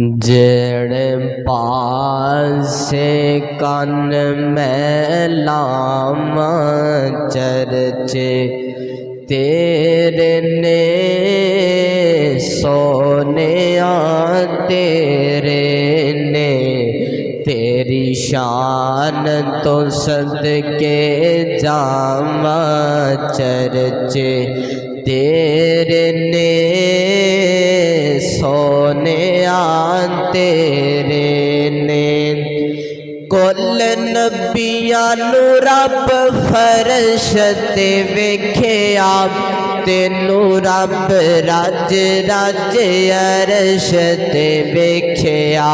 जेड़े पासे कन मैं लामा चर्चे तेरे ने सोने तेरे ने तेरी शान तो सदके जामा चर्चे तेरे ने सोने तेरे ने कुल नबियां नू रब फरश ते वेख्या तेनू रब रज रज अरश ते वेख्या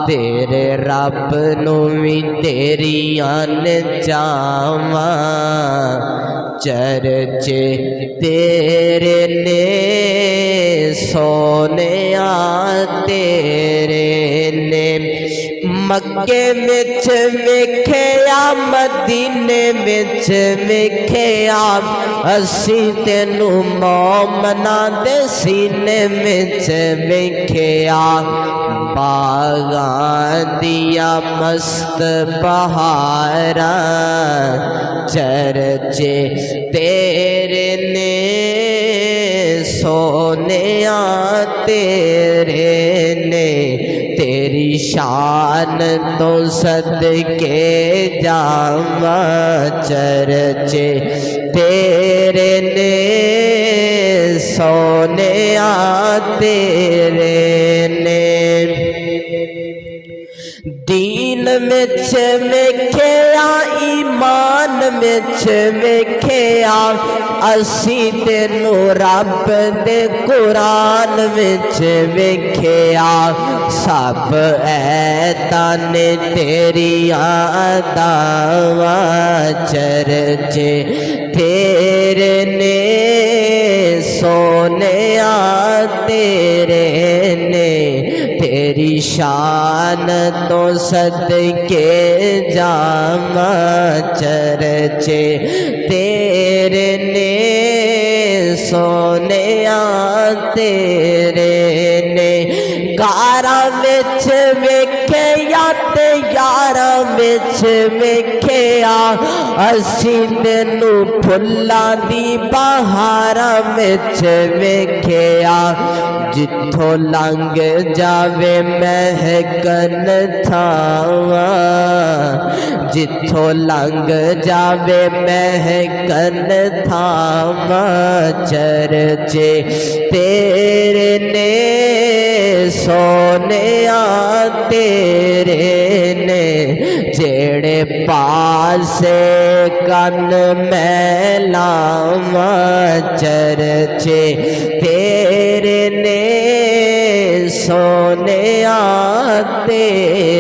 तेरे रब नू भी तेरियां चावां चर्चे तेरे ने सोने तेरे ने मक्के विच वेख्या मदीने विच वेख्या असी तेनू मोमना दे सीने विच वेख्या बागां दिया मस्त बहारां चर्चे तेरे ने सोने तेरे ने तेरी शान तो सदके जावा चर्चे तेरे ने सोने तेरे ने दीन विच वेख्या ईमान विच वेख्या असी तेनू रब दे कुरान विच वेख्या सब ऐतां ने तेरियां दावां चर्चे तेरे ने सोने तेरे ने तेरी शान तो सदके जावा चर्चे तेरे ने सोने तेरे ने गारां विच वेख्या ते यारां विच वेख्या असी तेनू फुल्लां दी बहारां विच वेख्या जिथों लंघ जावे महकन थावां जिथों लंघ जावे महकन थावां चर्चे तेरे ने सोने तेरे ने जेड़े पासे कन मैं लावां चर्चे तेरे ने सोने तेरे